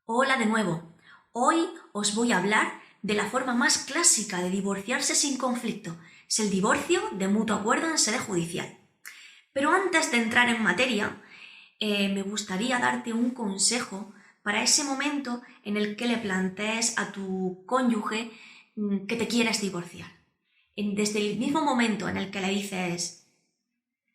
Hola de nuevo. Hoy os voy a hablar de la forma más clásica de divorciarse sin conflicto. Es el divorcio de mutuo acuerdo en sede judicial. Pero antes de entrar en materia, me gustaría darte un consejo para ese momento en el que le plantees a tu cónyuge que te quieres divorciar. Desde el mismo momento en el que le dices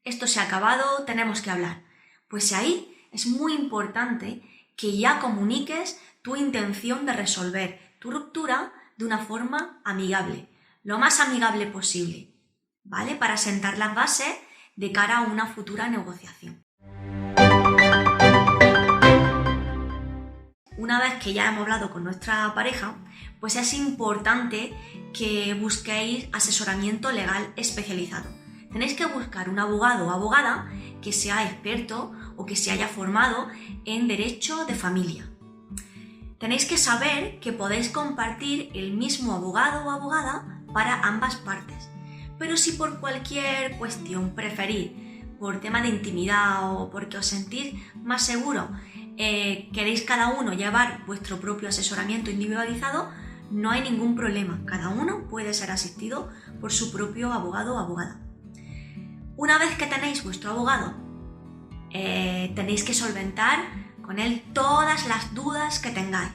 esto se ha acabado, tenemos que hablar, pues ahí es muy importante que ya comuniques tu intención de resolver tu ruptura de una forma amigable, lo más amigable posible, ¿vale? Para sentar las bases de cara a una futura negociación. Una vez que ya hemos hablado con nuestra pareja, pues es importante que busquéis asesoramiento legal especializado. Tenéis que buscar un abogado o abogada que sea experto o que se haya formado en derecho de familia. Tenéis que saber que podéis compartir el mismo abogado o abogada para ambas partes. Pero si por cualquier cuestión preferís, por tema de intimidad o porque os sentís más seguros, queréis cada uno llevar vuestro propio asesoramiento individualizado, no hay ningún problema. Cada uno puede ser asistido por su propio abogado o abogada. Una vez que tenéis vuestro abogado, tenéis que solventar con él todas las dudas que tengáis.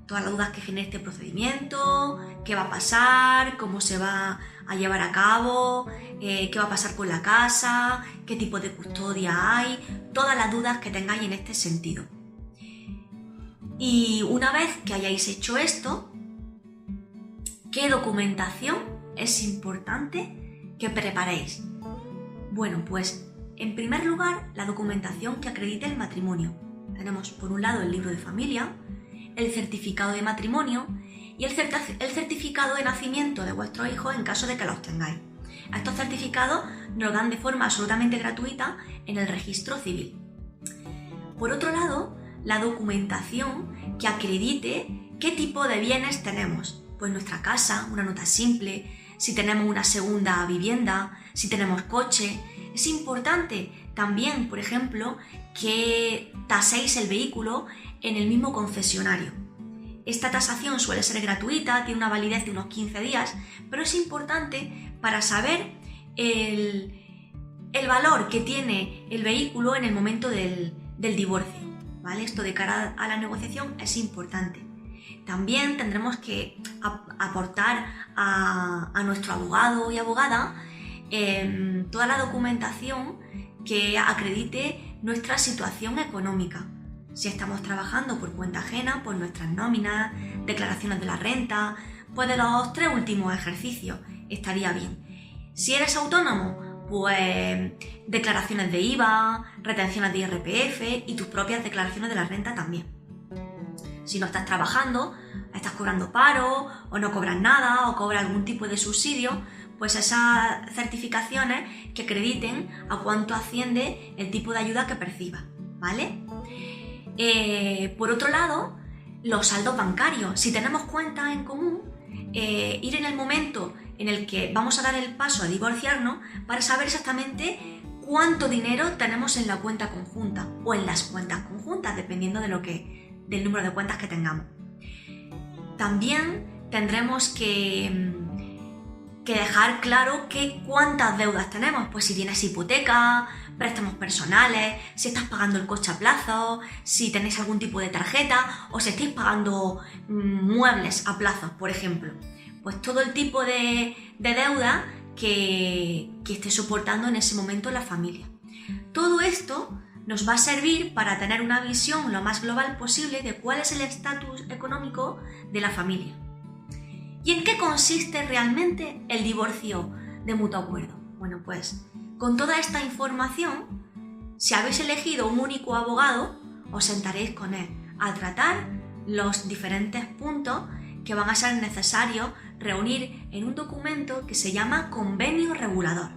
Todas las dudas que genere este procedimiento, qué va a pasar, cómo se va a llevar a cabo, qué va a pasar con la casa, qué tipo de custodia hay, todas las dudas que tengáis en este sentido. Y una vez que hayáis hecho esto, ¿qué documentación es importante que preparéis? Bueno, pues en primer lugar, la documentación que acredite el matrimonio. Tenemos por un lado el libro de familia, el certificado de matrimonio y el certificado de nacimiento de vuestros hijos en caso de que los tengáis. Estos certificados nos dan de forma absolutamente gratuita en el registro civil. Por otro lado, la documentación que acredite qué tipo de bienes tenemos. Pues nuestra casa, una nota simple, si tenemos una segunda vivienda, si tenemos coche. Es importante también, por ejemplo, que taséis el vehículo en el mismo concesionario. Esta tasación suele ser gratuita, tiene una validez de unos 15 días, pero es importante para saber el valor que tiene el vehículo en el momento del divorcio, ¿vale? Esto de cara a la negociación es importante. También tendremos que aportar a nuestro abogado y abogada toda la documentación que acredite nuestra situación económica. Si estamos trabajando por cuenta ajena, pues nuestras nóminas, declaraciones de la renta, pues de los 3 últimos ejercicios estaría bien. Si eres autónomo, pues declaraciones de IVA, retenciones de IRPF y tus propias declaraciones de la renta también. Si no estás trabajando, estás cobrando paro o no cobras nada o cobras algún tipo de subsidio, pues esas certificaciones que acrediten a cuánto asciende el tipo de ayuda que percibas, ¿vale? Por otro lado, los saldos bancarios. Si tenemos cuentas en común, ir en el momento en el que vamos a dar el paso a divorciarnos para saber exactamente cuánto dinero tenemos en la cuenta conjunta o en las cuentas conjuntas, dependiendo del número de cuentas que tengamos. También tendremos que dejar claro cuántas deudas tenemos, pues si tienes hipoteca, préstamos personales, si estás pagando el coche a plazo, si tenéis algún tipo de tarjeta o si estáis pagando muebles a plazo, por ejemplo. Pues todo el tipo de deuda que esté soportando en ese momento la familia. Todo esto nos va a servir para tener una visión lo más global posible de cuál es el estatus económico de la familia. ¿Y en qué consiste realmente el divorcio de mutuo acuerdo? Bueno, pues con toda esta información, si habéis elegido un único abogado, os sentaréis con él a tratar los diferentes puntos que van a ser necesarios reunir en un documento que se llama convenio regulador.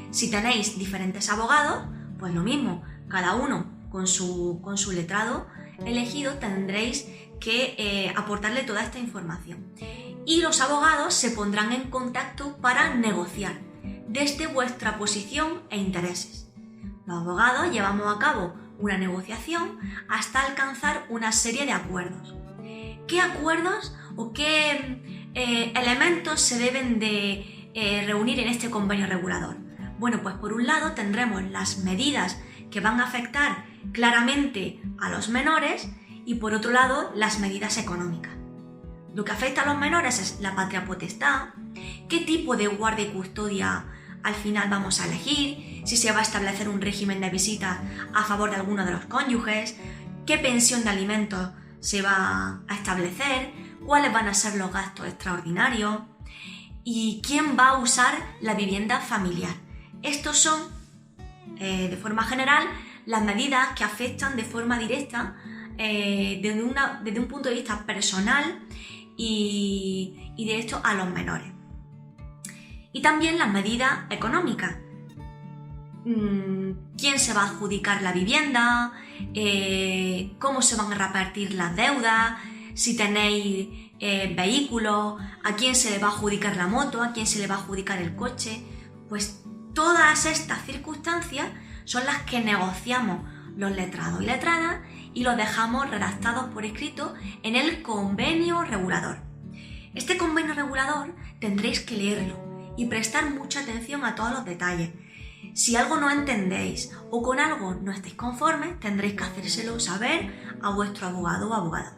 Si tenéis diferentes abogados, pues lo mismo, cada uno con su letrado elegido tendréis que aportarle toda esta información. Y los abogados se pondrán en contacto para negociar desde vuestra posición e intereses. Los abogados llevamos a cabo una negociación hasta alcanzar una serie de acuerdos. ¿Qué acuerdos o qué elementos se deben de reunir en este convenio regulador? Bueno, pues por un lado tendremos las medidas que van a afectar claramente a los menores y por otro lado las medidas económicas. Lo que afecta a los menores es la patria potestad, qué tipo de guardia y custodia al final vamos a elegir, si se va a establecer un régimen de visitas a favor de alguno de los cónyuges, qué pensión de alimentos se va a establecer, cuáles van a ser los gastos extraordinarios y quién va a usar la vivienda familiar. Estos son, de forma general, las medidas que afectan de forma directa desde un punto de vista personal y directo a los menores. Y también las medidas económicas. ¿Quién se va a adjudicar la vivienda? ¿Cómo se van a repartir las deudas? Si tenéis vehículos, ¿a quién se le va a adjudicar la moto? ¿A quién se le va a adjudicar el coche? Pues todas estas circunstancias son las que negociamos los letrados y letradas y los dejamos redactados por escrito en el convenio regulador. Este convenio regulador tendréis que leerlo y prestar mucha atención a todos los detalles. Si algo no entendéis o con algo no estáis conformes, tendréis que hacérselo saber a vuestro abogado o abogada.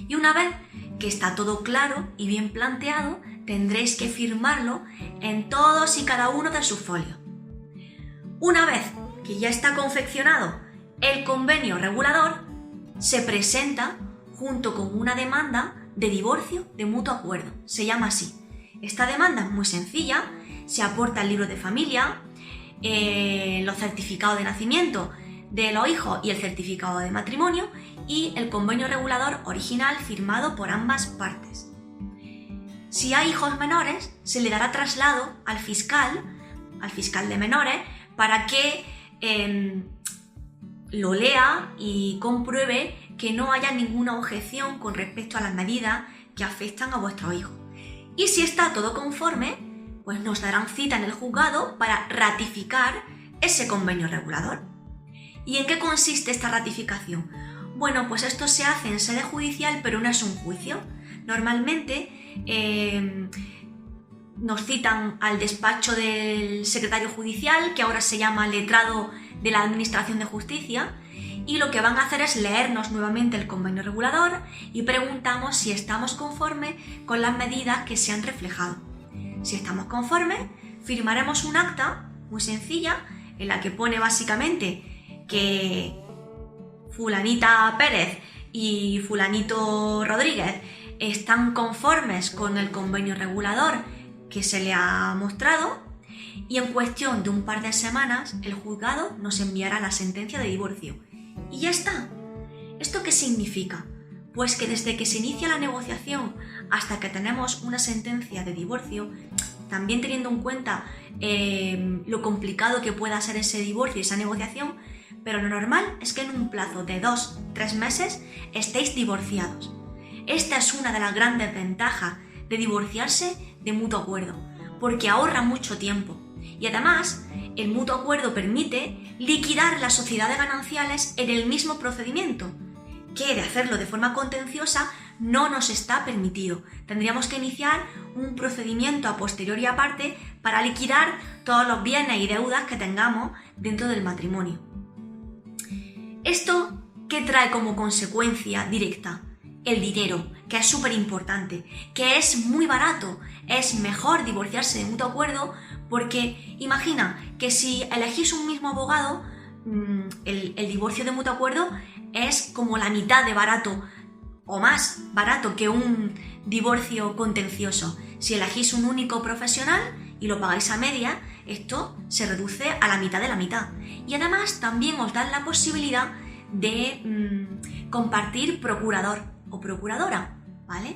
Y una vez que está todo claro y bien planteado, tendréis que firmarlo en todos y cada uno de sus folios. Una vez que ya está confeccionado el convenio regulador, se presenta junto con una demanda de divorcio de mutuo acuerdo. Se llama así. Esta demanda es muy sencilla, se aporta el libro de familia, los certificados de nacimiento de los hijos y el certificado de matrimonio y el convenio regulador original firmado por ambas partes. Si hay hijos menores, se le dará traslado al fiscal de menores, para que lo lea y compruebe que no haya ninguna objeción con respecto a las medidas que afectan a vuestros hijos. Y si está todo conforme, pues nos darán cita en el juzgado para ratificar ese convenio regulador. ¿Y en qué consiste esta ratificación? Bueno, pues esto se hace en sede judicial, pero no es un juicio. Normalmente nos citan al despacho del secretario judicial, que ahora se llama letrado de la Administración de Justicia, y lo que van a hacer es leernos nuevamente el convenio regulador y preguntamos si estamos conformes con las medidas que se han reflejado. Si estamos conformes, firmaremos un acta muy sencilla en la que pone básicamente que fulanita Pérez y fulanito Rodríguez están conformes con el convenio regulador que se le ha mostrado, y en cuestión de un par de semanas el juzgado nos enviará la sentencia de divorcio. Y ya está. ¿Esto qué significa? Pues que desde que se inicia la negociación hasta que tenemos una sentencia de divorcio, también teniendo en cuenta lo complicado que pueda ser ese divorcio y esa negociación, pero lo normal es que en un plazo de 2-3 meses estéis divorciados. Esta es una de las grandes ventajas de divorciarse de mutuo acuerdo, porque ahorra mucho tiempo. Y además, el mutuo acuerdo permite liquidar las sociedades gananciales en el mismo procedimiento, que de hacerlo de forma contenciosa no nos está permitido. Tendríamos que iniciar un procedimiento a posteriori aparte para liquidar todos los bienes y deudas que tengamos dentro del matrimonio. ¿Esto qué trae como consecuencia directa? El dinero, que es súper importante, que es muy barato. Es mejor divorciarse de mutuo acuerdo porque imagina que si elegís un mismo abogado, el divorcio de mutuo acuerdo es como la mitad de barato o más barato que un divorcio contencioso. Si elegís un único profesional y lo pagáis a media, esto se reduce a la mitad de la mitad. Y además también os dan la posibilidad de compartir procurador o procuradora, ¿vale?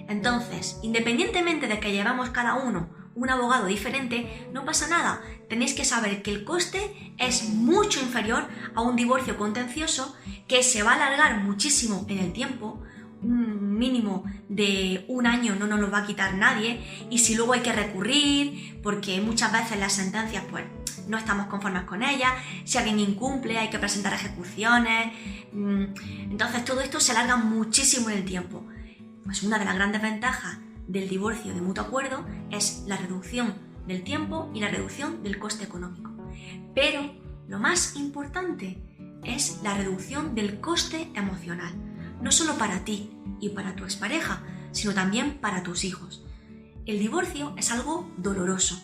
Entonces, independientemente de que llevamos cada uno un abogado diferente, no pasa nada. Tenéis que saber que el coste es mucho inferior a un divorcio contencioso, que se va a alargar muchísimo en el tiempo. Un mínimo de 1 año no nos lo va a quitar nadie, y si luego hay que recurrir, porque muchas veces las sentencias pues no estamos conformes con ellas, si alguien incumple hay que presentar ejecuciones, entonces todo esto se alarga muchísimo en el tiempo. Pues una de las grandes ventajas del divorcio de mutuo acuerdo es la reducción del tiempo y la reducción del coste económico. Pero lo más importante es la reducción del coste emocional, no solo para ti y para tu expareja, sino también para tus hijos. El divorcio es algo doloroso,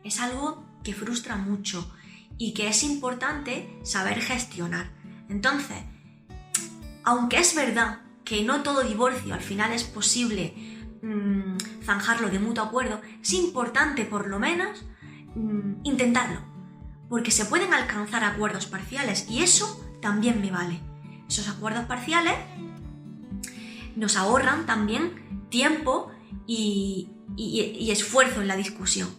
es algo que frustra mucho y que es importante saber gestionar. Entonces, aunque es verdad que no todo divorcio al final es posible zanjarlo de mutuo acuerdo, es importante por lo menos intentarlo, porque se pueden alcanzar acuerdos parciales y eso también me vale. Esos acuerdos parciales nos ahorran también tiempo y esfuerzo en la discusión,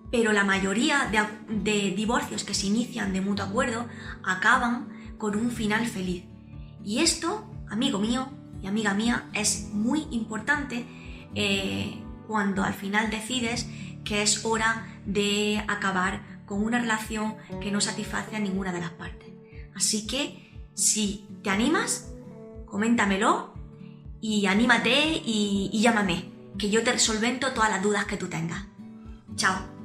pero la mayoría de divorcios que se inician de mutuo acuerdo acaban con un final feliz. Y esto, amigo mío y amiga mía, es muy importante cuando al final decides que es hora de acabar con una relación que no satisface a ninguna de las partes. Así que, si te animas, coméntamelo y anímate y llámame, que yo te solvento todas las dudas que tú tengas. Chao.